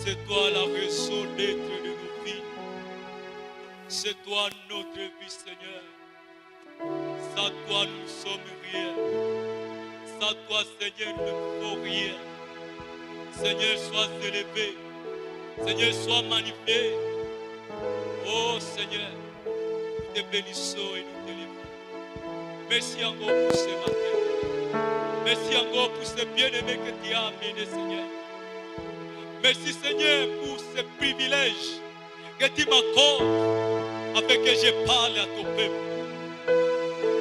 C'est toi la raison d'être de nos vies. C'est toi notre vie, Seigneur. Sans toi, nous ne sommes rien. Sans toi, Seigneur, nous ne sommes rien. Seigneur, sois élevé. Seigneur, sois magnifié. Oh Seigneur, nous te bénissons et nous t'élevons. Merci encore pour ce matin. Merci encore pour ce bien-aimé que tu as amené, Seigneur. Merci, Seigneur, pour ce privilège que tu m'accordes afin que je parle à ton peuple.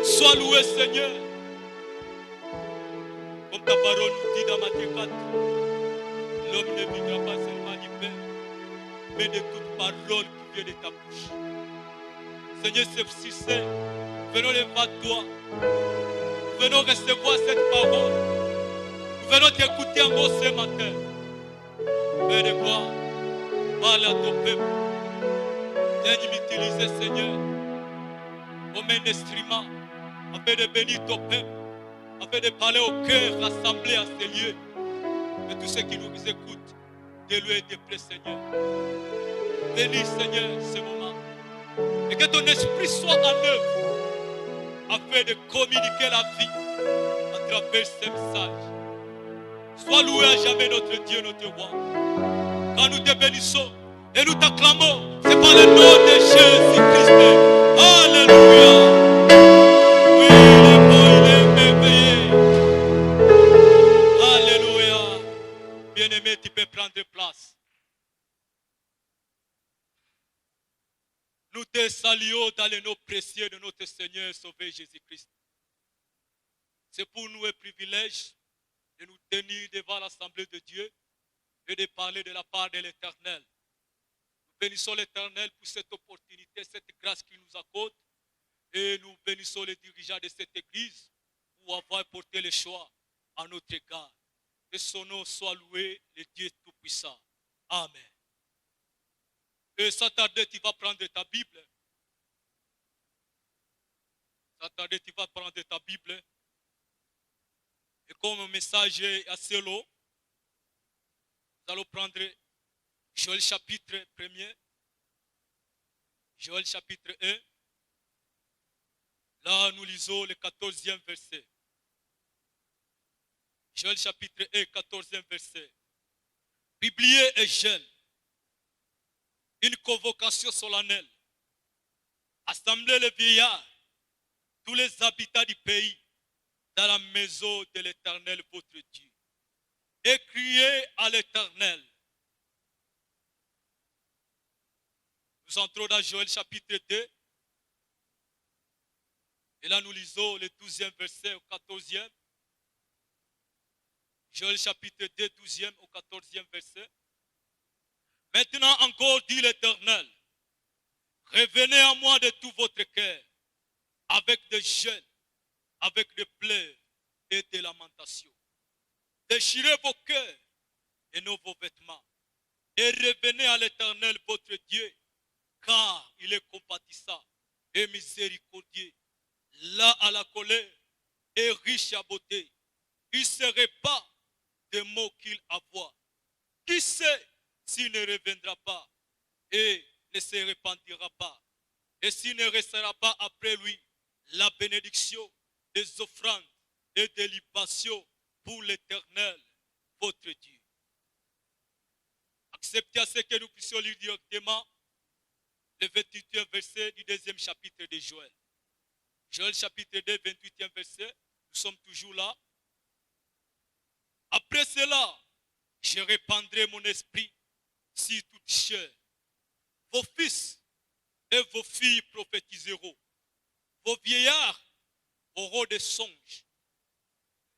Sois loué, Seigneur. Comme ta parole nous dit dans Matthieu 4, l'homme ne vivra pas seulement du pain, mais de toute parole qui vient de ta bouche. Seigneur, c'est c'est. Venons devant toi. Venons recevoir cette parole. Nous venons t'écouter encore ce matin. Père de gloire, parle à ton peuple. Viens m'utiliser, Seigneur, comme un instrument, afin de bénir ton peuple, afin de parler au cœur rassemblé à ces lieux. Et tous ceux qui nous écoutent, de lui et de près, Seigneur. Bénis, Seigneur, ce moment. Et que ton esprit soit en œuvre, afin de communiquer la vie à travers ce message. Sois loué à jamais notre Dieu, notre roi. Quand nous te bénissons et nous t'acclamons, c'est par le nom de Jésus-Christ. Alléluia. Oui, il est bon, il est merveilleux. Alléluia. Bien-aimé, tu peux prendre place. Nous te saluons dans le nom précieux de notre Seigneur Sauveur Jésus-Christ. C'est pour nous un privilège de nous tenir devant l'Assemblée de Dieu et de parler de la part de l'Éternel. Nous bénissons l'Éternel pour cette opportunité, cette grâce qu'il nous accorde. Et nous bénissons les dirigeants de cette église pour avoir porté le choix à notre égard. Que son nom soit loué, le Dieu Tout-Puissant. Amen. Et sans tarder, tu vas prendre ta Bible. Sans tarder, tu vas prendre ta Bible. Et comme le message est assez long, nous allons prendre Joël chapitre 1er. Joël chapitre 1. Là, nous lisons le 14e verset. Joël chapitre 1, 14e verset. Publié et jeune. Une convocation solennelle. Assemblez les vieillards, tous les habitants du pays, dans la maison de l'Éternel, votre Dieu. Et criez à l'Éternel. Nous entrons dans Joël chapitre 2. Et là, nous lisons le 12e verset au 14e. Joël chapitre 2, 12e au 14e verset. Maintenant encore, dit l'Éternel, revenez à moi de tout votre cœur, avec des jeûnes, avec des pleurs et des lamentations. Déchirez vos cœurs et non vos vêtements, et revenez à l'Éternel votre Dieu, car il est compatissant et miséricordieux, là à la colère et riche à beauté. Il ne serait pas de mots qu'il avoue. Qui sait s'il ne reviendra pas et ne se repentira pas, et s'il ne restera pas après lui la bénédiction des offrandes et des libations pour l'Éternel, votre Dieu. Acceptez à ce que nous puissions lire directement le 28e verset du 2e chapitre de Joël. Joël chapitre 2, 28e verset, nous sommes toujours là. Après cela, je répandrai mon esprit sur toute chair. Vos fils et vos filles prophétiseront. Vos vieillards auront des songes.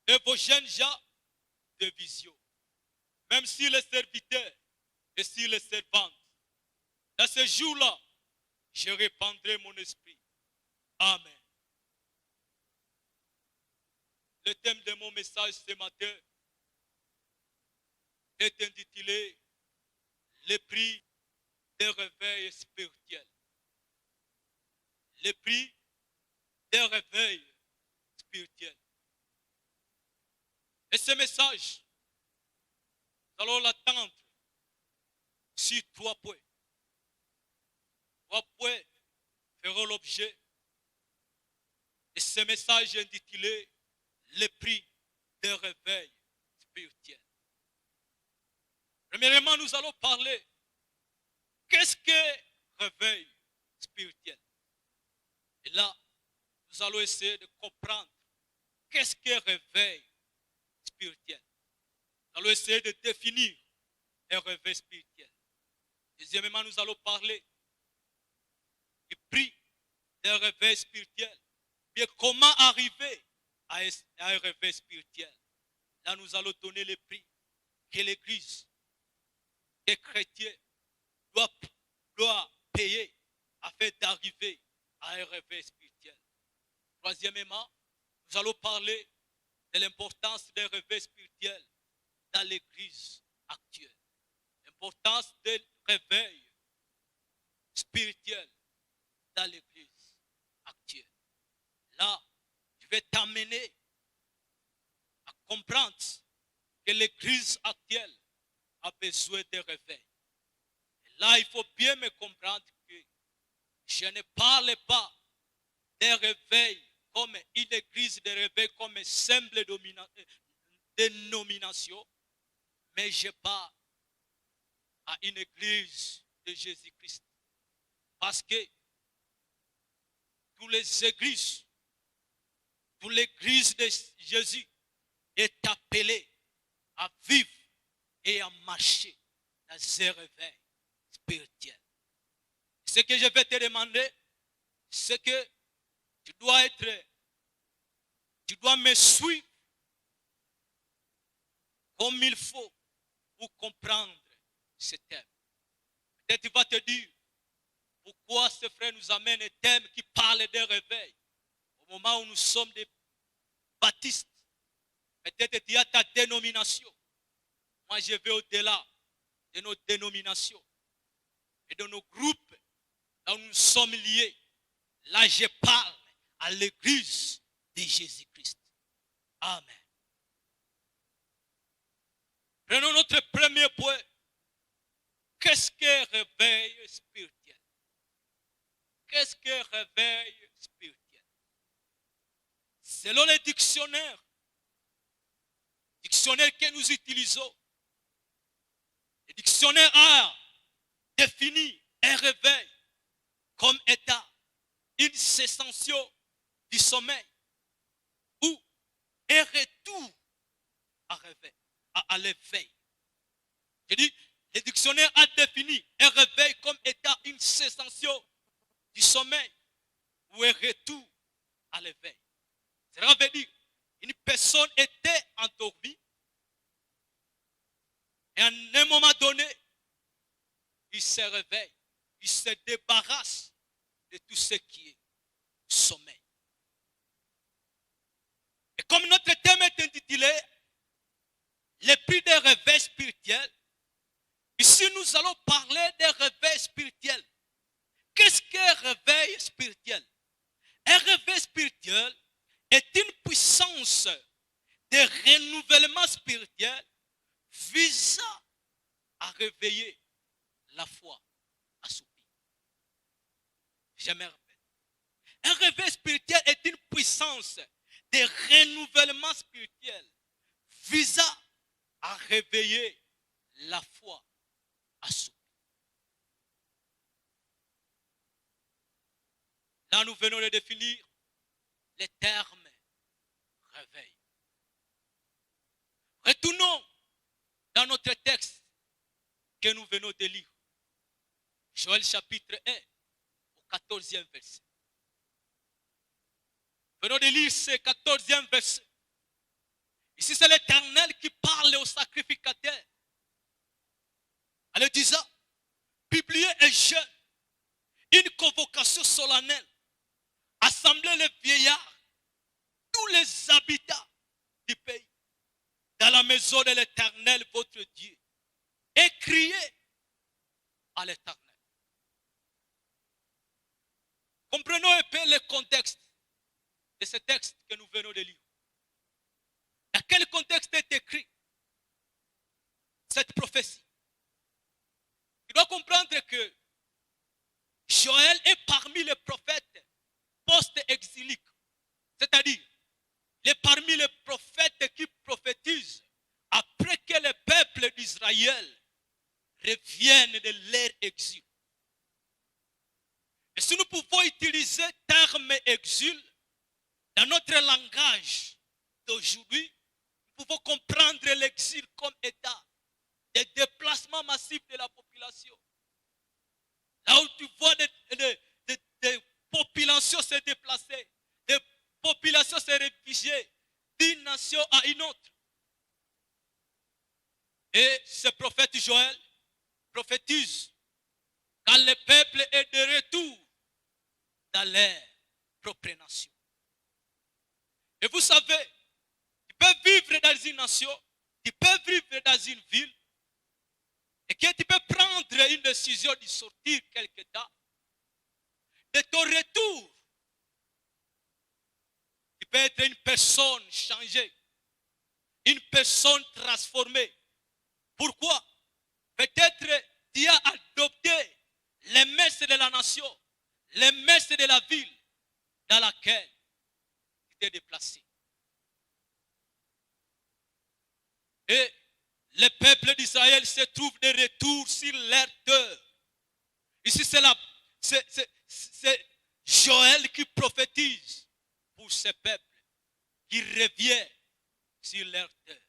Et vos jeunes gens des visions. Même si les serviteurs et si les servantes. Dans ce jour-là, je répandrai mon esprit. Amen. Le thème de mon message ce matin est intitulé « Le prix d'un réveil spirituel ». Le prix d'un réveil spirituel. Et ce message, nous allons l'attendre sur 3 points. 3 points feront l'objet de ce message intitulé « Le prix d'un réveil spirituel ». Premièrement, nous allons parler qu'est-ce que réveil spirituel. Et là, nous allons essayer de comprendre qu'est-ce que réveil spirituel. Nous allons essayer de définir un réveil spirituel. Deuxièmement, nous allons parler du prix d'un réveil spirituel. Bien, comment arriver à un réveil spirituel. Là, nous allons donner le prix que l'Église des chrétiens doit payer afin d'arriver à un réveil spirituel. Troisièmement, nous allons parler de l'importance d'un réveil spirituel dans l'Église actuelle. L'importance d'un réveil spirituel dans l'Église actuelle. Là, je vais t'amener à comprendre que l'Église actuelle a besoin de réveil. Et là, il faut bien me comprendre que je ne parle pas d'un réveil comme une église de réveil, comme une simple dénomination, mais je parle à une église de Jésus-Christ. Parce que toutes les églises, toute l'église de Jésus est appelée à vivre et à marcher dans un réveil spirituel. Ce que je vais te demander, c'est que tu dois me suivre comme il faut pour comprendre ce thème. Peut-être tu vas te dire, pourquoi ce frère nous amène un thème qui parle d'un réveil au moment où nous sommes des baptistes. Peut-être tu as ta dénomination. Moi, je vais au-delà de nos dénominations et de nos groupes là où nous sommes liés. Là, je parle à l'église de Jésus-Christ. Amen. Prenons notre premier point. Qu'est-ce que réveil spirituel? Qu'est-ce que réveil spirituel? Selon les dictionnaires que nous utilisons, le dictionnaire a défini un réveil comme état une cessation du sommeil ou un retour à l'éveil. Je dis, le dictionnaire a défini un réveil comme étant une cessation du sommeil ou un retour à l'éveil. Cela veut dire une personne était endormie et à un moment donné, il se réveille, il se débarrasse de tout ce qui est sommeil. Et comme notre thème est intitulé le prix des réveils spirituels, ici nous allons parler des réveils spirituels. Qu'est-ce qu'un réveil spirituel? Un réveil spirituel est une puissance de renouvellement spirituel visant à réveiller la foi assoupie. Je me répète. Un réveil spirituel est une puissance de renouvellement spirituel visant à réveiller la foi assoupie. Là, nous venons de définir les termes réveil. Retournons dans notre texte que nous venons de lire. Joël chapitre 1 au 14e verset. Venons de lire ce 14e verset. Ici, c'est l'Éternel qui parle au sacrificateur. En lui disant, publiez un jeûne, une convocation solennelle, assemblez les vieillards, tous les habitants du pays, dans la maison de l'Éternel, votre Dieu, et criez à l'Éternel. Comprenons un peu le contexte de ce texte que nous venons de lire. Dans quel contexte est écrit cette prophétie? Tu dois d'Israël reviennent de leur exil. Et si nous pouvons utiliser le terme exil dans notre langage d'aujourd'hui, nous pouvons comprendre l'exil comme état des déplacements massifs de la population. Là où tu vois des populations se déplacer, des populations se réfugier d'une nation à une autre. Et ce prophète Joël prophétise quand le peuple est de retour dans leur propre nation. Et vous savez, tu peux vivre dans une nation, tu peux vivre dans une ville, et que tu peux prendre une décision de sortir quelque temps. De ton retour, tu peux être une personne changée, une personne transformée. Pourquoi? Peut-être tu as adopté les mœurs de la nation, les mœurs de la ville dans laquelle tu t'es déplacé. Et le peuple d'Israël se trouve de retour sur leur terre. Ici, c'est Joël qui prophétise pour ce peuple qui revient sur leur terre.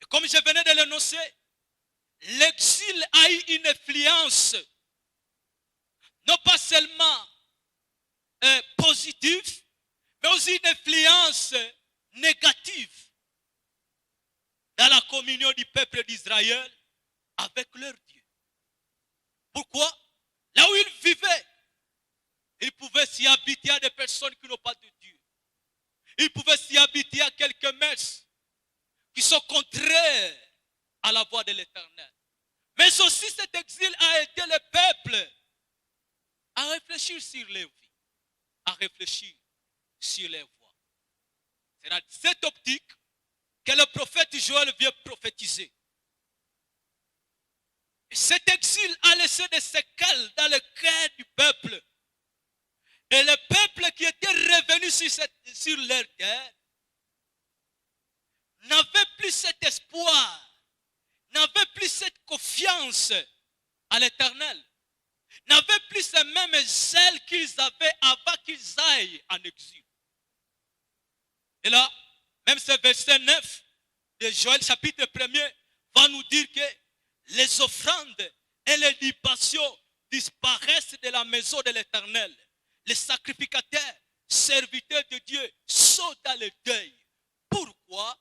Et comme je venais de l'énoncer, l'exil a eu une influence, non pas seulement positive, mais aussi une influence négative dans la communion du peuple d'Israël avec leur Dieu. Pourquoi? Là où ils vivaient, ils pouvaient s'y habiter à des personnes qui n'ont pas de Dieu. Ils pouvaient s'y habiter à quelques mœurs qui sont contraires à la voix de l'Éternel. Mais aussi cet exil a aidé le peuple à réfléchir sur leur vie, à réfléchir sur leur voix. C'est dans cette optique que le prophète Joël vient prophétiser. Et cet exil a laissé des séquelles dans le cœur du peuple. Et le peuple qui était revenu sur leur terre n'avait plus cet espoir, n'avait plus cette confiance à l'Éternel, n'avait plus ce même zèle qu'ils avaient avant qu'ils aillent en exil. Et là, même ce verset 9 de Joël chapitre 1er va nous dire que les offrandes et les libations disparaissent de la maison de l'Éternel. Les sacrificateurs, serviteurs de Dieu, sont dans le deuil. Pourquoi?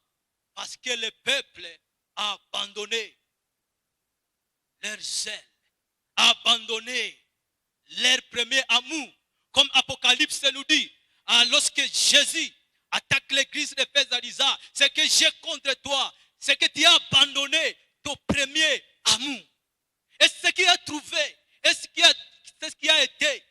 Parce que le peuple a abandonné leur zèle, a abandonné leur premier amour. Comme Apocalypse nous dit, lorsque Jésus attaque l'église de Thèse, c'est que j'ai contre toi, c'est que tu as abandonné ton premier amour. Et ce qui a trouvé, et ce qui a été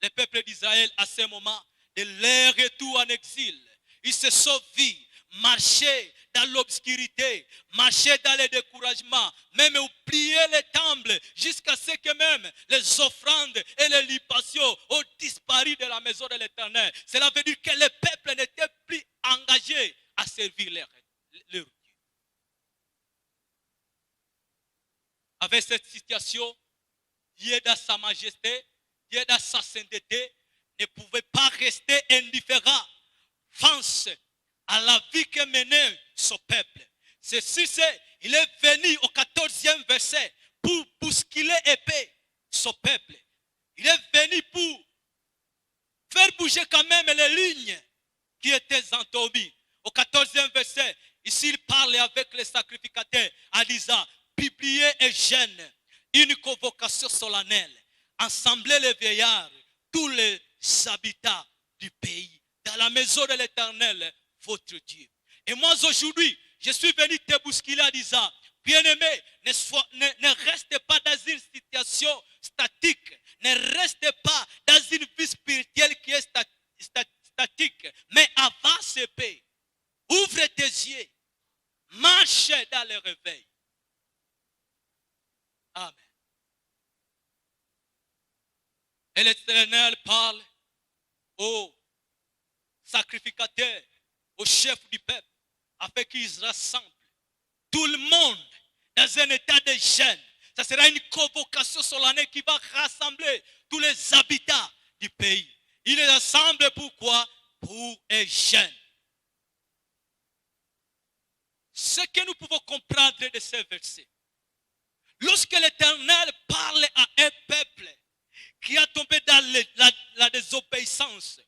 le peuple d'Israël à ce moment de leur retour en exil. Ils se sont vus marcher dans l'obscurité, marcher dans le découragement, même oublier les temples, jusqu'à ce que même les offrandes et les libations ont disparu de la maison de l'Éternel. Cela veut dire que le peuple n'était plus engagé à servir leur Dieu. Avec cette situation, Dieu dans sa majesté, Dieu dans sa sainteté, ne pouvait pas rester indifférent face à la vie que menait son peuple. Ceci, il est venu au 14e verset pour bousculer épée son peuple. Il est venu pour faire bouger quand même les lignes qui étaient entourées. Au 14e verset, ici il parle avec les sacrificateurs en disant, publiez et gêne une convocation solennelle, assemblez les vieillards, tous les habitants du pays, dans la maison de l'Éternel, votre Dieu. Et moi aujourd'hui, je suis venu te bousculer en disant, bien-aimé, ne reste pas dans une situation statique, ne reste pas dans une vie spirituelle qui est statique, mais avance paix. Ouvre tes yeux, marche dans le réveil. Amen. Et l'Éternel parle aux sacrificateurs, aux chefs du peuple, afin qu'ils rassemblent tout le monde dans un état de jeûne. Ça sera une convocation solennelle qui va rassembler tous les habitants du pays. Il les rassemble pourquoi? Pour un jeûne. Ce que nous pouvons comprendre de ces versets, lorsque l'Éternel parle à un peuple qui a tombé dans la désobéissance,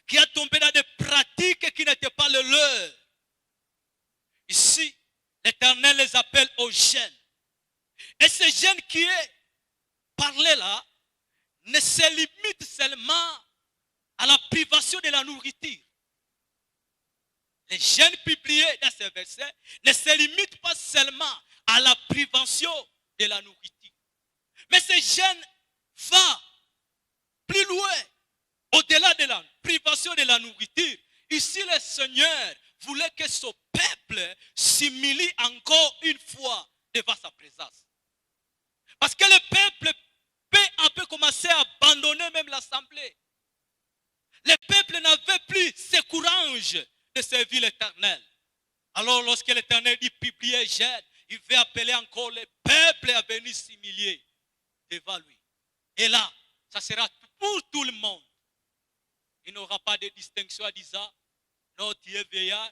qui a tombé dans des pratiques qui n'étaient pas les leurs, ici, l'Éternel les appelle au jeûne. Et ce jeûne qui est parlé là ne se limite seulement à la privation de la nourriture. Les jeûnes publiés dans ces versets ne se limitent pas seulement à la privation de la nourriture. Mais ce jeûne va plus loin, au-delà de la privation de la nourriture. Ici, le Seigneur voulait que son peuple s'humilie encore une fois devant sa présence. Parce que le peuple peut un peu commencer à abandonner même l'assemblée. Le peuple n'avait plus ce courage de servir l'Éternel. Alors lorsque l'Éternel dit publier jeûne, il veut appeler encore le peuple à venir s'humilier devant lui. Et là, ça sera pour tout le monde. Il n'y aura pas de distinction en disant, non, tu es veillard,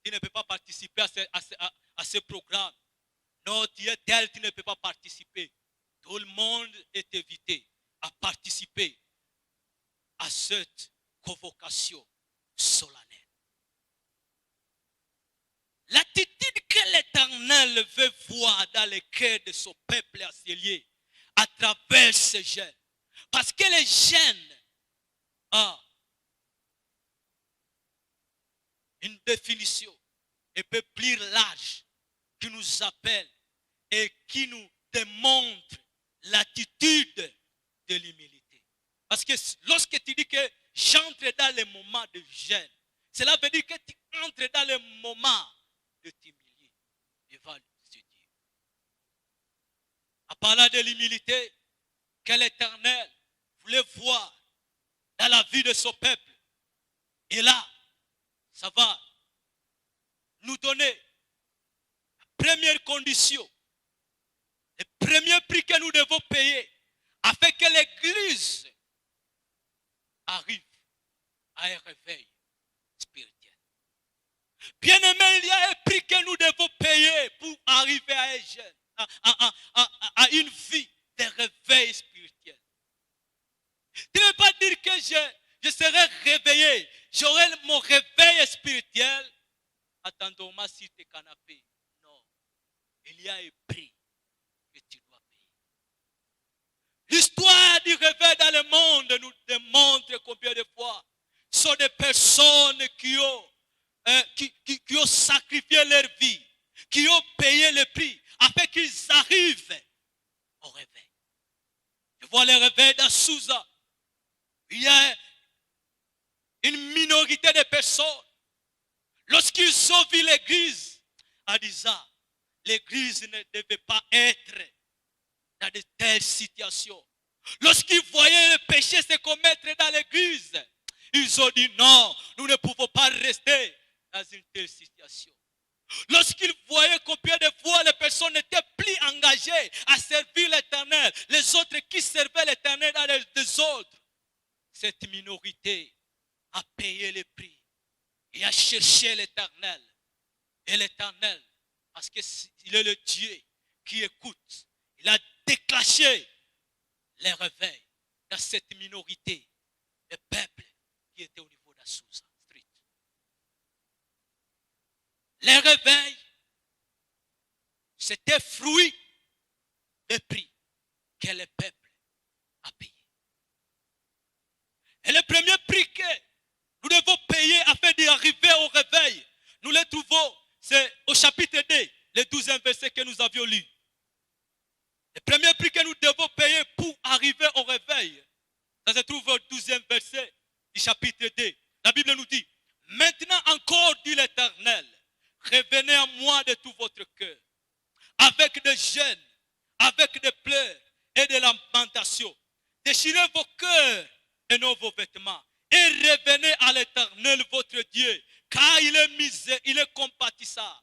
tu ne peux pas participer à ce programme. Non, tu es tel, tu ne peux pas participer. Tout le monde est invité à participer à cette convocation solennelle. L'attitude que l'Éternel veut voir dans le cœur de son peuple assyrié à travers ce jeûne. Parce que le jeûne a une définition un peu plus large qui nous appelle et qui nous démontre l'attitude de l'humilité. Parce que lorsque tu dis que j'entre dans les moments de jeûne, cela veut dire que tu entres dans les moments de t'humilier devant Dieu. En parlant de l'humilité que l'Éternel voulait voir dans la vie de son peuple. Et là, ça va nous donner la première condition, le premier prix que nous devons payer afin que l'Église arrive à un réveil spirituel. Bien aimé, il y a un prix que nous devons payer pour arriver à un jeûne, à une vie de réveil spirituel. Tu ne veux pas dire que je serai réveillé, j'aurai mon réveil spirituel attendons-moi sur tes canapés. Non, il y a un prix que tu dois payer. L'histoire du réveil dans le monde nous démontre combien de fois sont des personnes qui ont sacrifié leur vie, qui ont payé le prix afin qu'ils arrivent au réveil. Je vois le réveil dans Sousa. Il y a une minorité de personnes. Lorsqu'ils ont vu l'église, en disant, l'église ne devait pas être dans de telles situations. Lorsqu'ils voyaient le péché se commettre dans l'église, ils ont dit non, nous ne pouvons pas rester dans une telle situation. Lorsqu'ils voyaient combien de fois les personnes n'étaient plus engagées à servir l'Éternel, les autres qui servaient l'Éternel dans les désordres, cette minorité a payé le prix et a cherché l'Éternel. Et l'Éternel, parce qu'il est le Dieu qui écoute, il a déclenché les réveils dans cette minorité de peuple qui était au niveau d'Azusa Street. Les réveils, c'était fruit des prix que le peuple a payé. Et le premier prix que nous devons payer afin d'arriver au réveil, nous le trouvons, c'est au chapitre 2, le 12e verset que nous avions lu. Le premier prix que nous devons payer pour arriver au réveil, ça se trouve au 12e verset du chapitre 2. La Bible nous dit, maintenant encore, dit l'Éternel, revenez à moi de tout votre cœur, avec des jeûnes, avec des pleurs et des lamentations. Déchirez vos cœurs et non vos vêtements. Et revenez à l'Éternel votre Dieu, car il est compatissant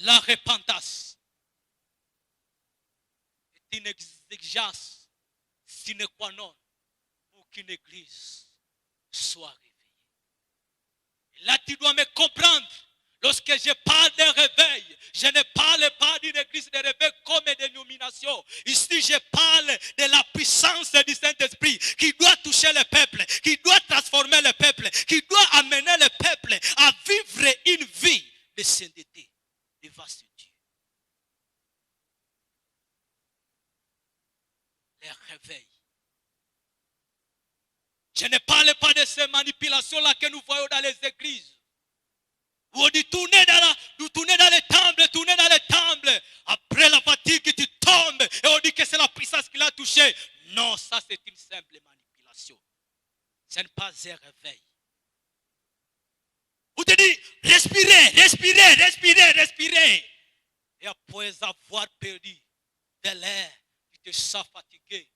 La repentance est une exigence sine qua non pour qu'une église soit réveillée. Et là, tu dois me comprendre. Lorsque je parle d'un réveil, je ne parle pas d'une église de réveil comme une dénomination. Ici, je parle de la puissance du Saint-Esprit qui doit toucher le peuple, qui doit transformer le peuple, qui doit amener le peuple à vivre une vie de sainteté devant ce Dieu. Le réveil. Je ne parle pas de ces manipulations-là que nous voyons dans les églises. Où on dit tourner dans les temples, après la fatigue tu tombes et on dit que c'est la puissance qui l'a touché. Non, ça c'est une simple manipulation. Ce n'est pas un réveil. On te dit respirez. Et après avoir perdu de l'air, tu te sens fatigué,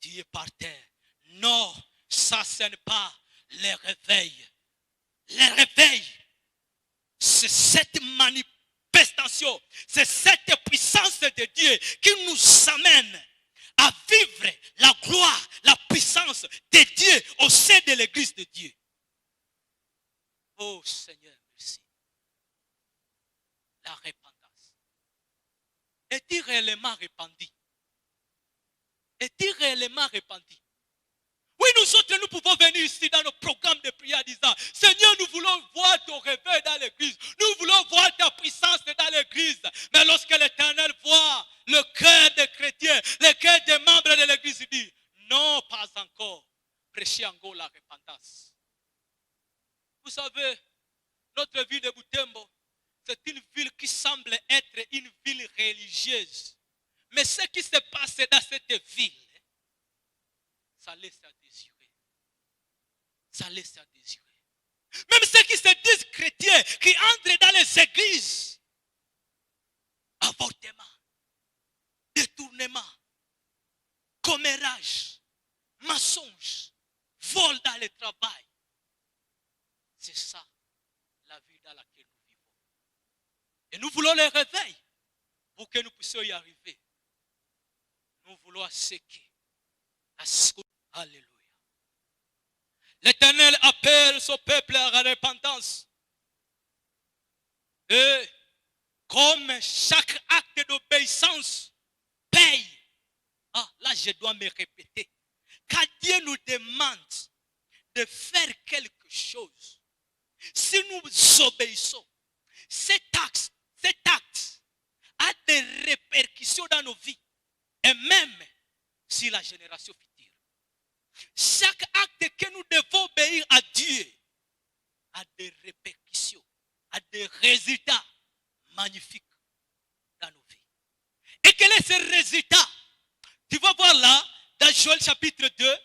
tu es par terre. Non, ça ce n'est pas le réveil. Le réveil, c'est cette manifestation, c'est cette puissance de Dieu qui nous amène à vivre la gloire, la puissance de Dieu au sein de l'église de Dieu. Oh Seigneur, merci. La repentance. Es-tu réellement repenti? Es-tu réellement repenti? Oui, nous autres, nous pouvons venir ici dans nos programmes de prière en disant, Seigneur, nous voulons voir ton réveil dans l'église. Nous voulons voir ta puissance dans l'église. Mais lorsque l'Éternel voit le cœur des chrétiens, le cœur des membres de l'église, il dit, non, pas encore. Prêchez encore la repentance. Vous savez, notre ville de Butembo, c'est une ville qui semble être une ville religieuse. Mais ce qui se passe dans cette ville, ça laisse à désirer. Ça laisse à désirer. Même ceux qui se disent chrétiens, qui entrent dans les églises, avortement, détournement, commérage, mensonge, vol dans le travail. C'est ça, la vie dans laquelle nous vivons. Et nous voulons le réveil pour que nous puissions y arriver. Nous voulons séquer. Alléluia. L'Éternel appelle son peuple à la repentance. Et comme chaque acte d'obéissance paye. Ah, là je dois me répéter. Quand Dieu nous demande de faire quelque chose, si nous obéissons, cet acte a des répercussions dans nos vies. Et même sur la génération future. Chaque acte que nous devons obéir à Dieu a des répercussions, a des résultats magnifiques dans nos vies. Et quel est ce résultat? Tu vas voir là, dans Joël chapitre 2,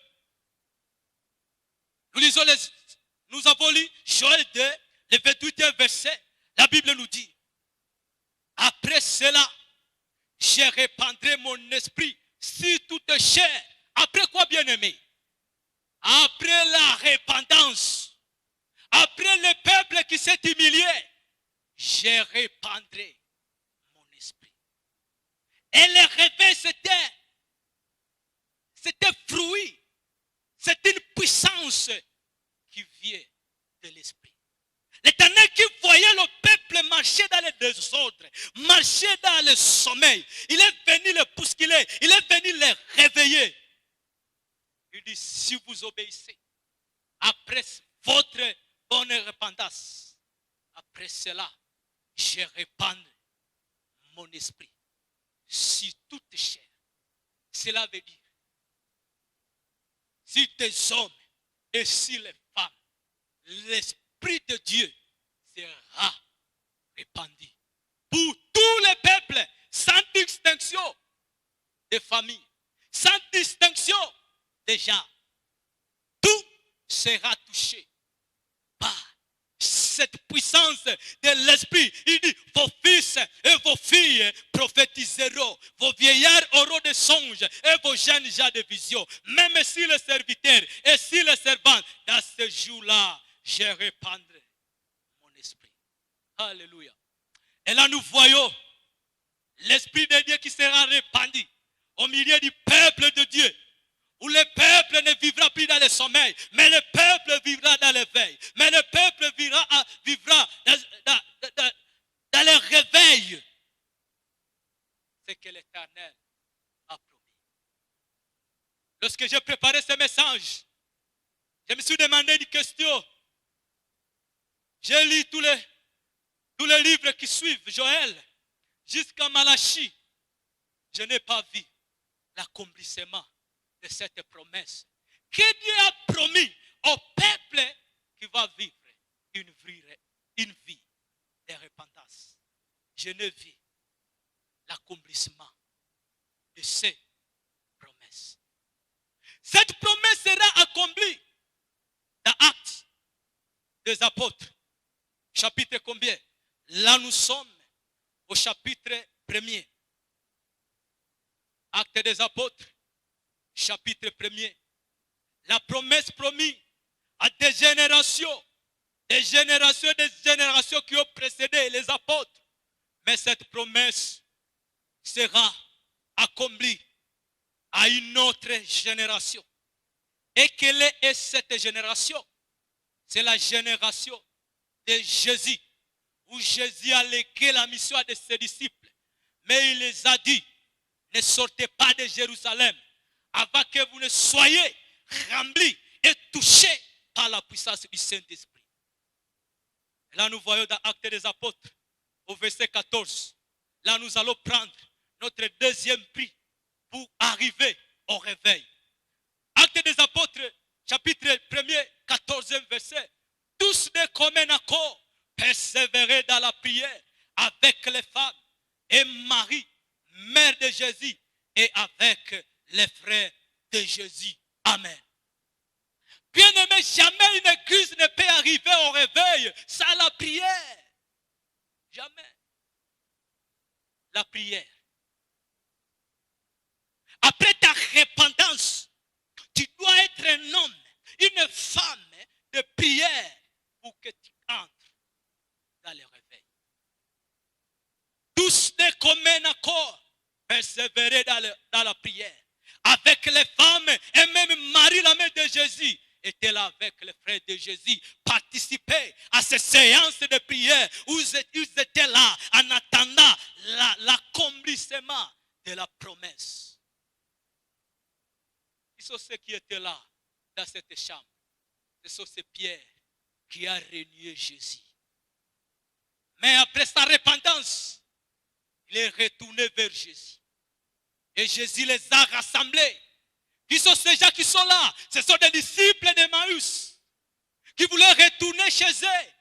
nous avons lu Joël 2, le 28e verset, la Bible nous dit, après cela, je répandrai mon esprit sur toute chair. Après quoi, bien-aimé? Après la repentance, après le peuple qui s'est humilié, je répandrai mon esprit. Et le réveil, c'était fruit, c'est une puissance qui vient de l'esprit. L'Éternel qui voyait le peuple marcher dans le désordre, marcher dans le sommeil, il est venu le bousculer, il est venu le réveiller. Il dit, si vous obéissez, après votre bonne repentance, après cela, je répandrai mon esprit sur toute chair. Cela veut dire, si des hommes et si les femmes, l'Esprit de Dieu sera répandu pour tous les peuples, sans distinction de famille, sans distinction de gens. Tout sera touché par cette puissance de l'Esprit. Il dit, vos fils et vos filles prophétiseront, vos vieillards auront des songes et vos jeunes gens de visions. Même si les serviteurs et si les servantes, dans ce jour-là, je répandrai mon esprit. Alléluia. Et là, nous voyons l'Esprit de Dieu qui sera répandu au milieu du peuple de Dieu, où le peuple ne vivra plus dans le sommeil, mais le peuple vivra dans l'éveil, mais le peuple vivra dans le réveil. C'est que l'Éternel a promis. Lorsque j'ai préparé ce message, je me suis demandé une question. J'ai lu tous les livres qui suivent, Joël, jusqu'à Malachie. Je n'ai pas vu l'accomplissement de cette promesse que Dieu a promis au peuple qui va vivre une vie de repentance. Je n'ai vu l'accomplissement de ces promesses. Cette promesse sera accomplie dans Actes des Apôtres. Chapitre combien? Là nous sommes au chapitre 1er. Actes des Apôtres, chapitre 1er. La promesse promise à des générations qui ont précédé les apôtres. Mais cette promesse sera accomplie à une autre génération. Et quelle est cette génération? C'est la génération de Jésus, où Jésus a légué la mission à ses disciples. Mais il les a dit, ne sortez pas de Jérusalem avant que vous ne soyez remplis et touchés par la puissance du Saint-Esprit. Et là nous voyons dans Actes des Apôtres, au verset 14, là nous allons prendre notre deuxième prix pour arriver au réveil. Actes des Apôtres, chapitre 1er, 14e verset. Tous de commun accord persévéraient dans la prière avec les femmes et Marie, mère de Jésus, et avec les frères de Jésus. Amen. Bien-aimé, jamais une église ne peut arriver au réveil sans la prière. Jamais. La prière. Après ta repentance, tu dois être un homme, une femme de prière pour que tu entres dans le réveil. Tous de commun accord persévérer dans la prière. Avec les femmes et même Marie, la mère de Jésus, était là avec les frères de Jésus, participaient à ces séances de prière où ils étaient là en attendant l'accomplissement de la promesse. Ils sont ceux qui étaient là dans cette chambre. Ce sont ces pierres qui a renié Jésus. Mais après sa repentance, il est retourné vers Jésus. Et Jésus les a rassemblés. Qui sont ces gens qui sont là? Ce sont des disciples d'Emmaüs qui voulaient retourner chez eux.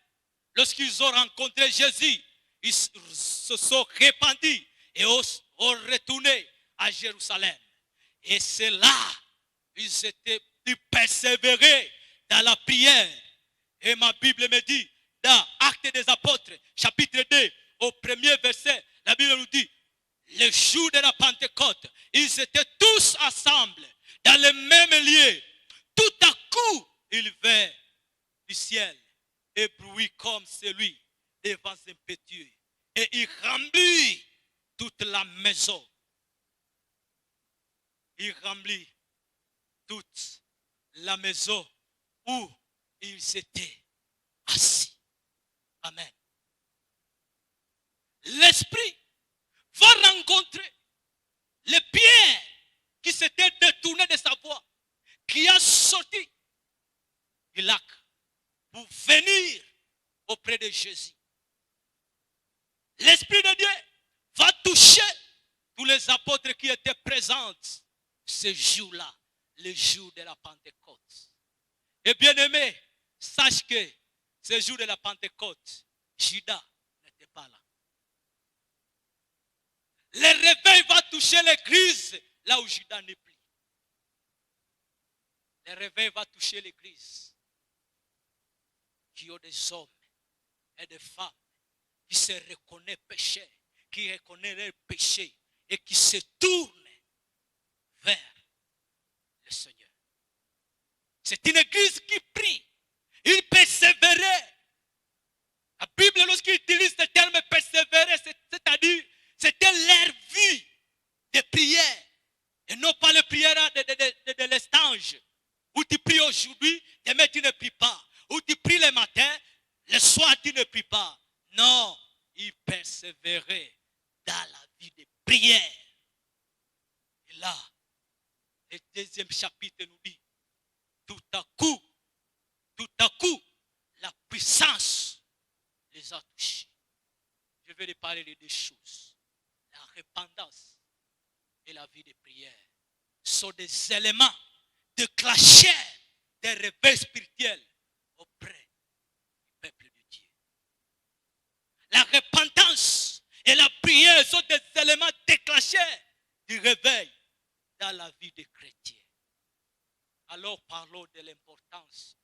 Lorsqu'ils ont rencontré Jésus, ils se sont répandus et ont retourné à Jérusalem. Et c'est là ils persévéraient dans la prière. Et ma Bible me dit, dans Actes des Apôtres, chapitre 2, au premier verset, la Bible nous dit, le jour de la Pentecôte, ils étaient tous ensemble, dans le même lieu. Tout à coup, ils vinrent du ciel, et bruit comme celui des vents impétueux. Et il remplit toute la maison. Il remplit toute la maison où ils étaient assis. Amen. L'Esprit va rencontrer les pierres qui s'étaient détournées de sa voix, qui a sorti du lac pour venir auprès de Jésus. L'Esprit de Dieu va toucher tous les apôtres qui étaient présents ce jour-là, le jour de la Pentecôte. Et bien aimé, sache que ce jour de la Pentecôte, Judas n'était pas là. Le réveil va toucher l'église là où Judas n'est plus. Le réveil va toucher l'église qui ont des hommes et des femmes qui se reconnaissent pécheurs, qui reconnaissent leurs péchés et qui se tournent vers le Seigneur. C'est une église qui prie. Il persévérait. La Bible, lorsqu'il utilise ce terme persévérer, ne prie pas. Non, il persévérait dans la vie de prière. Et là, le deuxième chapitre nous dit, tout à coup, la puissance les a touchés. Je vais les parler de deux choses. La repentance et la vie de prière sont des éléments déclencheurs des réveils spirituels auprès du peuple de Dieu. La repentance et la prière sont des éléments déclencheurs du réveil dans la vie des chrétiens. Alors parlons de l'importance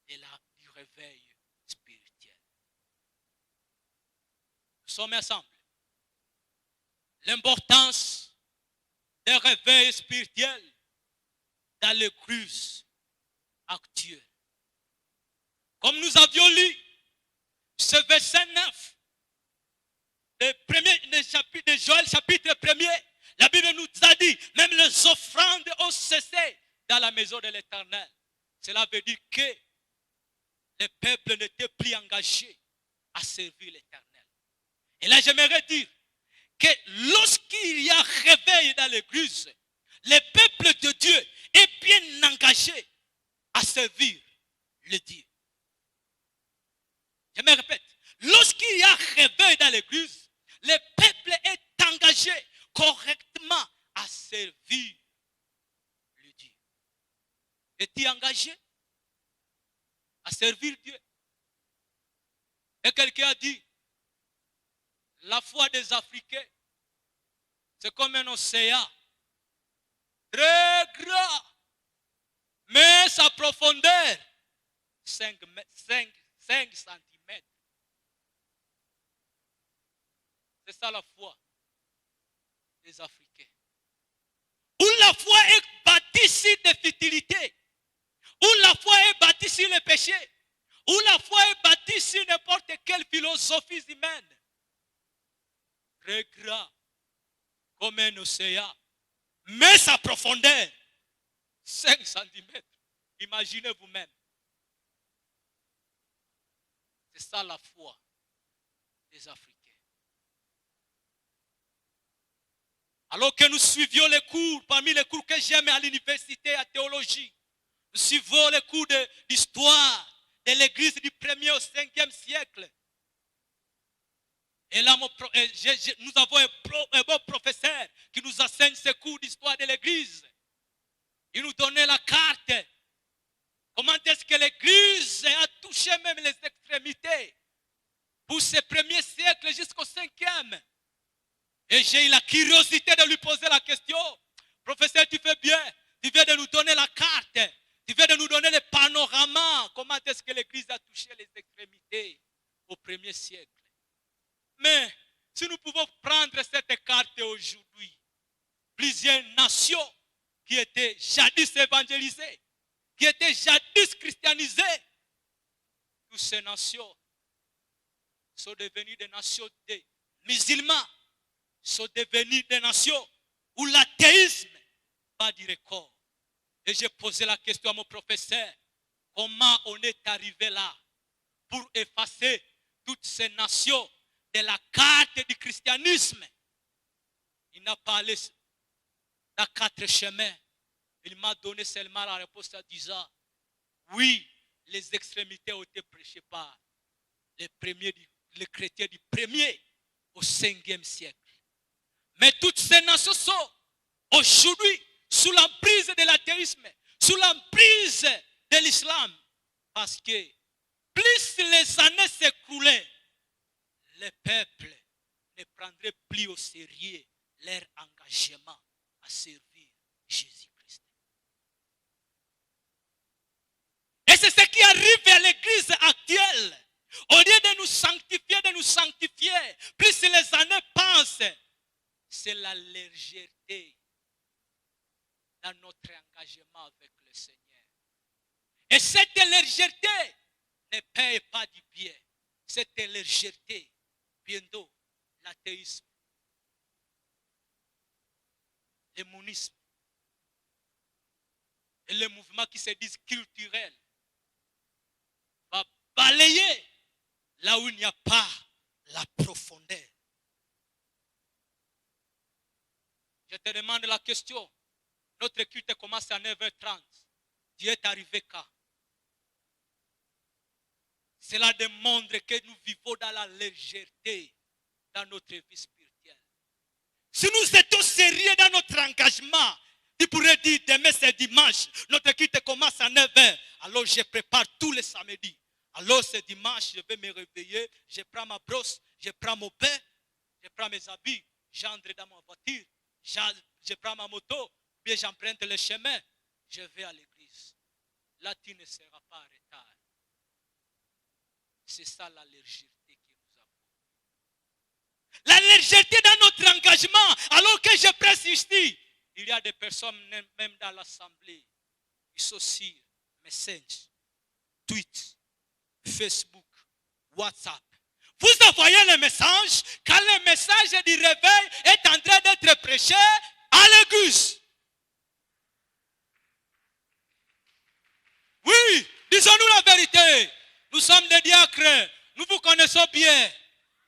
du réveil spirituel. Nous sommes ensemble. L'importance des réveils spirituels dans l'église actuelle. Comme nous avions lu ce verset 9, le chapitre de Joël, chapitre 1er, la Bible nous a dit, même les offrandes ont cessé dans la maison de l'Éternel. Cela veut dire que les peuples n'étaient plus engagés à servir l'Éternel. Et là, j'aimerais dire que lorsqu'il y a réveil dans l'église, le peuple de Dieu est bien engagé à servir le Dieu. Je me répète, lorsqu'il y a réveil dans l'église, le peuple est engagé correctement à servir le Dieu. Es-tu engagé à servir Dieu? Et quelqu'un a dit, la foi des Africains, c'est comme un océan très grand, mais sa profondeur, 5 cm. C'est ça la foi des Africains. Où la foi est bâtie sur des futilités, où la foi est bâtie sur le péché, où la foi est bâtie sur n'importe quelle philosophie humaine. Très grand, comme un océan, mais sa profondeur, 5 cm. Imaginez vous-même. C'est ça la foi des Africains. Alors que nous suivions les cours, parmi les cours que j'aime à l'université, à théologie, nous suivons les cours d'histoire de l'église du 1er au 5e siècle. Et là, nous avons un bon professeur qui nous enseigne ces cours d'histoire de l'église. Il nous donnait la carte. Comment est-ce que l'église a touché même les extrémités pour ces premiers siècles jusqu'au 5e. Et j'ai eu la curiosité de lui poser la question. Professeur, tu fais bien. Tu viens de nous donner la carte. Tu viens de nous donner le panorama. Comment est-ce que l'église a touché les extrémités au 1er siècle. Mais si nous pouvons prendre cette carte aujourd'hui, plusieurs nations qui étaient jadis évangélisées, qui étaient jadis christianisées, toutes ces nations sont devenues des nations de musulmans, sont devenues des nations où l'athéisme bat du record. Et j'ai posé la question à mon professeur, comment on est arrivé là pour effacer toutes ces nations de la carte du christianisme. Il n'a pas allé dans 4 chemins. Il m'a donné seulement la réponse en disant, oui, les extrémités ont été prêchées par les chrétiens du 1er au 5e siècle. Mais toutes ces nations sont aujourd'hui sous l'emprise de l'athéisme, sous l'emprise de l'islam. Parce que plus les années s'écoulaient, les peuples ne prendraient plus au sérieux leur engagement à servir Jésus-Christ. Et c'est ce qui arrive à l'église actuelle. Au lieu de nous sanctifier, plus les années passent, c'est la légèreté dans notre engagement avec le Seigneur. Et cette légèreté ne paye pas du bien. Cette légèreté, bientôt, l'athéisme, le monisme et les mouvements qui se disent culturels va balayer la là où il n'y a pas la profondeur. Je te demande la question. Notre culte commence à 9h30. Dieu est arrivé quand? Cela démontre que nous vivons dans la légèreté dans notre vie spirituelle. Si nous étions sérieux dans notre engagement, tu pourrais dire demain c'est dimanche, notre culte commence à 9h. Alors je prépare tous les samedis. Alors c'est dimanche, je vais me réveiller, je prends ma brosse, je prends mon pain, je prends mes habits, j'entre dans ma voiture, je prends ma moto, puis j'emprunte le chemin, je vais à l'église. Là, tu ne seras pas en retard. C'est ça la légèreté que nous avons. La légèreté dans notre engagement, alors que je presse ici, il y a des personnes même dans l'assemblée, ils sont sur Messenger, Twitter, Facebook, WhatsApp. Vous envoyez le message quand le message du réveil est en train d'être prêché à l'église. Oui, disons-nous la vérité. Nous sommes des diacres. Nous vous connaissons bien.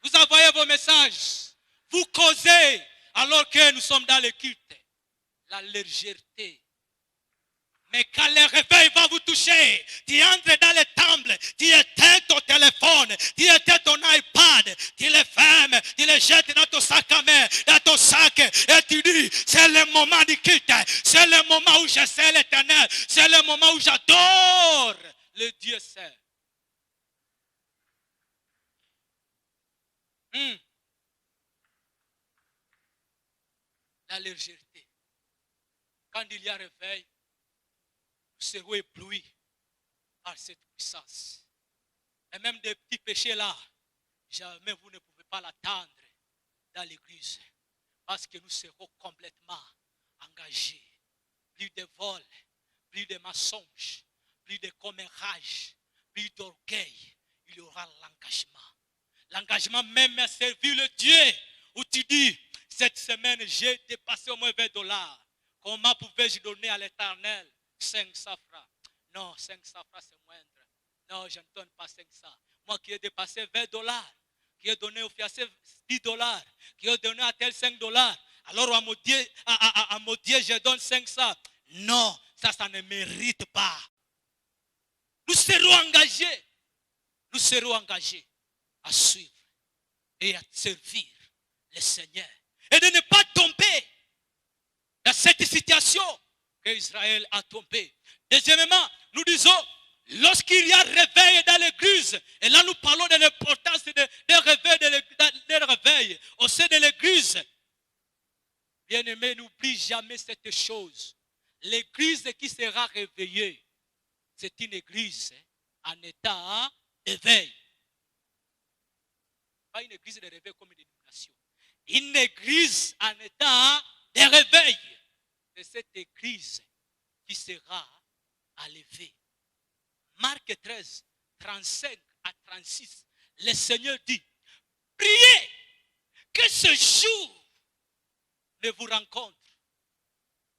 Vous envoyez vos messages. Vous causez alors que nous sommes dans le culte. La légèreté. Mais quand le réveil va vous toucher, tu entres dans le temple, tu éteins ton téléphone, tu éteins ton iPad, tu le fermes, tu le jettes dans ton sac à main, dans ton sac, et tu dis, c'est le moment du culte, c'est le moment où je sais l'Éternel, c'est le moment où j'adore le Dieu saint. La légèreté. Quand il y a réveil, nous serons éblouis par cette puissance. Et même des petits péchés là, jamais vous ne pouvez pas l'attendre dans l'église. Parce que nous serons complètement engagés. Plus de vol, plus de mensonges, plus de commérages, plus d'orgueil. Il y aura l'engagement. L'engagement même à servir le Dieu. Où tu dis, cette semaine j'ai dépassé au moins $20. Comment pouvais-je donner à l'Éternel 500 francs? Non, 500 francs c'est moindre. Non, je ne donne pas 500. Moi qui ai dépassé $20, qui ai donné au fiancé $10, qui ai donné à tel $5, alors à mon Dieu, je donne 500. Non, ça ne mérite pas. Nous serons engagés. Nous serons engagés à suivre et à servir le Seigneur. Et de ne pas tomber dans cette situation qu'Israël a tombé. Deuxièmement, nous disons, lorsqu'il y a réveil dans l'église, et là nous parlons de l'importance des réveils au sein de l'église. Bien-aimé, n'oublie jamais cette chose. L'église qui sera réveillée, c'est une église en état d'éveil. Pas une église de réveil comme une dénomination. Une église en état de réveil. C'est cette église qui sera enlevée. Marc 13, 35 à 36. Le Seigneur dit, priez que ce jour ne vous rencontre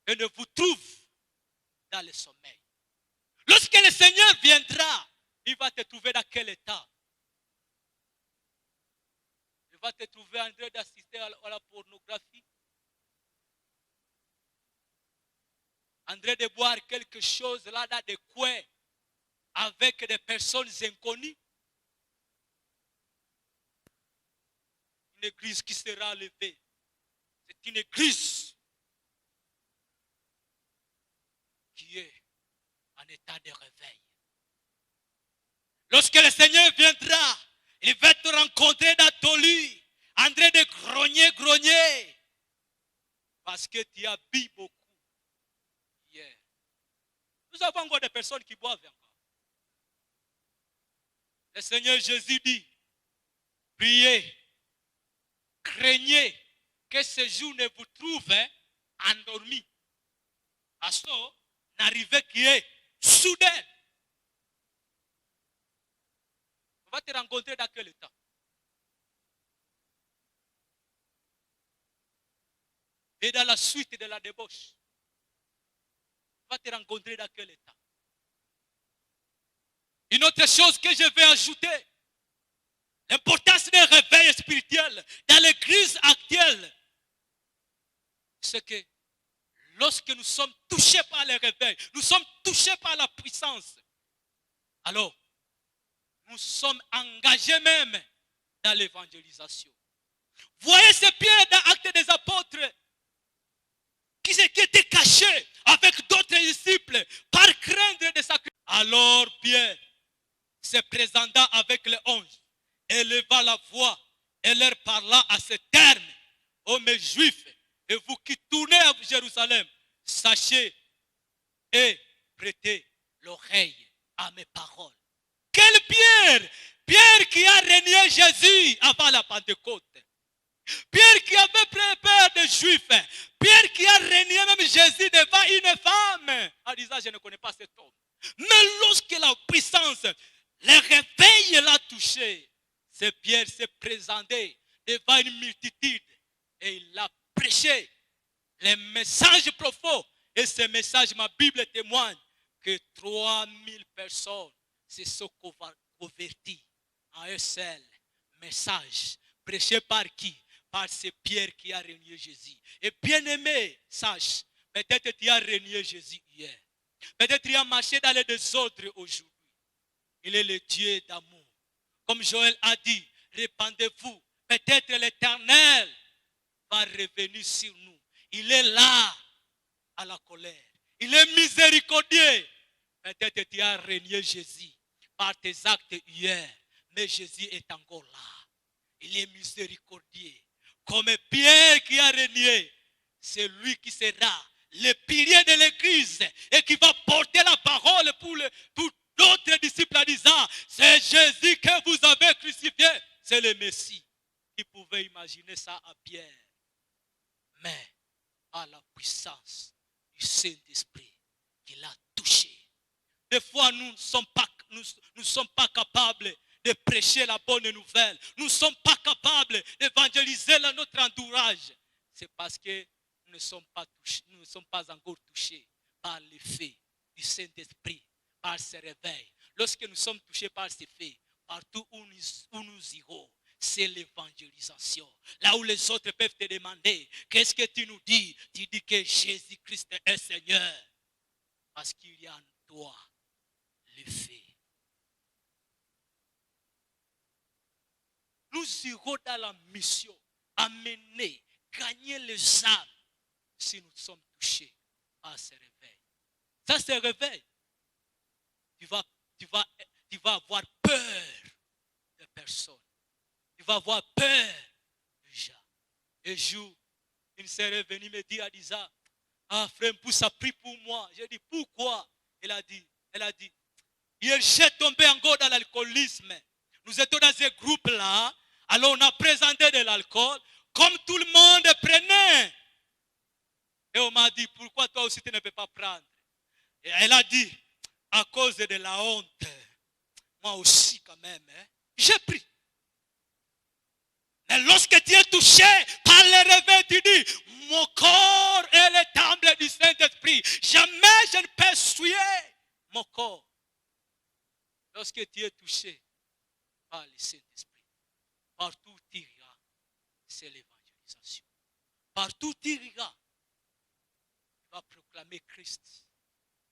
et ne vous trouve dans le sommeil. Lorsque le Seigneur viendra, il va te trouver dans quel état? Il va te trouver en train d'assister à la pornographie, en train de boire quelque chose là dans des coins avec des personnes inconnues. Une église qui sera levée. C'est une église qui est en état de réveil. Lorsque le Seigneur viendra, il va te rencontrer dans ton lit, en train de grogner, parce que tu as bu beaucoup hier. Nous avons encore des personnes qui boivent encore. Le Seigneur Jésus dit, priez, craignez que ce jour ne vous trouve endormi. Parce que n'arrivée qui est soudaine. On va te rencontrer dans quel état? Et dans la suite de la débauche, on va te rencontrer dans quel état? Une autre chose que je vais ajouter, L'importance d'un réveil spirituel dans l'église actuelle, c'est que lorsque nous sommes touchés par le réveil, nous sommes touchés par la puissance, alors nous sommes engagés même dans l'évangélisation. Voyez ces Pierre dans Actes des Apôtres qui étaient cachés avec d'autres disciples par crainte de sacrifier. Alors Pierre se présenta avec les 11, éleva la voix et leur parla à ce terme: ô mes juifs, et vous qui tournez à Jérusalem, sachez et prêtez l'oreille à mes paroles. Quel Pierre? Pierre qui a renié Jésus avant la Pentecôte. Pierre qui avait peur des Juifs. Pierre qui a renié même Jésus devant une femme en disant: je ne connais pas cet homme. Mais lorsque la puissance, le réveil l'a touché, c'est Pierre s'est présenté devant une multitude et il a prêché les messages profonds. Et ces messages, ma Bible témoigne que 3000 personnes se sont converties en un seul message. Prêché par qui? Par ce Pierre qui a renié Jésus. Et bien aimé, sache, peut-être tu as renié Jésus hier. Peut-être tu as marché dans le désordre aujourd'hui. Il est le Dieu d'amour. Comme Joël a dit, répandez-vous. Peut-être l'Éternel va revenir sur nous. Il est là à la colère. Il est miséricordieux. Peut-être tu as renié Jésus par tes actes hier. Mais Jésus est encore là. Il est miséricordieux. Comme Pierre qui a renié, c'est lui qui sera le pilier de l'église et qui va porter la parole pour d'autres disciples en disant: c'est Jésus que vous avez crucifié. C'est le Messie. Qui pouvait imaginer ça à Pierre? Mais par la puissance du Saint-Esprit qui l'a touché. Des fois, nous ne sommes pas capables de prêcher la bonne nouvelle. Nous ne sommes pas capables d'évangéliser notre entourage. C'est parce que nous ne sommes pas encore touchés par l'effet du Saint-Esprit, par ce réveil. Lorsque nous sommes touchés par ces faits, partout où nous irons, c'est l'évangélisation. Là où les autres peuvent te demander: qu'est-ce que tu nous dis? Tu dis que Jésus-Christ est Seigneur. Parce qu'il y a en toi l'effet. Nous irons dans la mission, amener, gagner les âmes si nous sommes touchés par ce réveil. Ça, c'est réveil. Tu vas avoir peur de personne. Tu vas avoir peur de gens. Un jour, une sœur est venue me dire, elle disait: ah, frère Poussa, prie pour moi. J'ai dit: pourquoi? Elle a dit, hier j'ai tombé encore dans l'alcoolisme. Nous étions dans ce groupe-là, alors on a présenté de l'alcool, comme tout le monde prenait. Et on m'a dit: pourquoi toi aussi tu ne peux pas prendre? Et elle a dit: à cause de la honte. Moi aussi quand même, j'ai pris. Mais lorsque tu es touché par le réveil, tu dis: mon corps est le temple du Saint-Esprit. Jamais je ne peux souiller mon corps. Lorsque tu es touché par le Saint-Esprit, partout où tu iras, c'est l'évangélisation. Partout où tu iras, tu vas proclamer Christ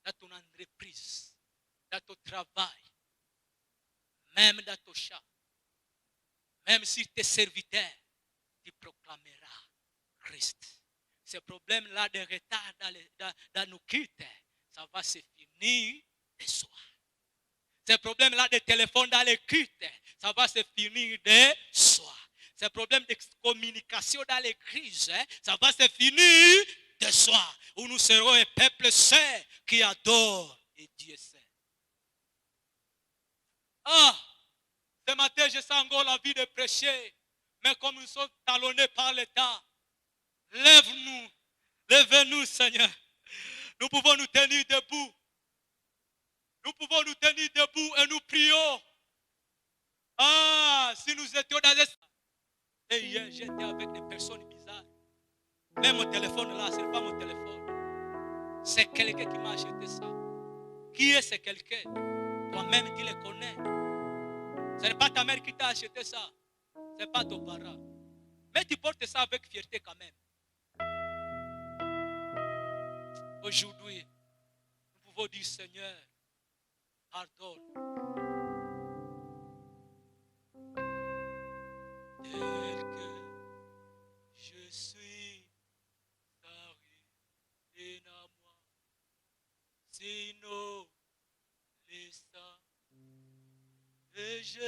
dans ton entreprise, dans ton travail, même dans ton champ. Même si tu es serviteur, tu proclameras Christ. Ce problème-là de retard dans nos cultes, ça va se finir de soi. Ce problème-là de téléphone dans les cultes, ça va se finir de soi. Ce problème de communication dans l'église, ça va se finir de soi. Où nous serons un peuple saint qui adore et Dieu saint. Ah! Ce matin, je sens encore la vie de prêcher. Mais comme nous sommes talonnés par l'État, lève-nous, lève-nous, Seigneur. Nous pouvons nous tenir debout. Nous pouvons nous tenir debout et nous prions. Ah, si nous étions dans les... Et hier, j'étais avec des personnes bizarres. Mais mon téléphone là, ce n'est pas mon téléphone. C'est quelqu'un qui m'a acheté ça. Qui est ce quelqu'un? Toi-même, tu le connais. Ce n'est pas ta mère qui t'a acheté ça. Ce n'est pas ton parent. Mais tu portes ça avec fierté quand même. Aujourd'hui, nous pouvons dire, Seigneur, pardonne. Tel que je suis arrivé à moi, sinon les saints, et je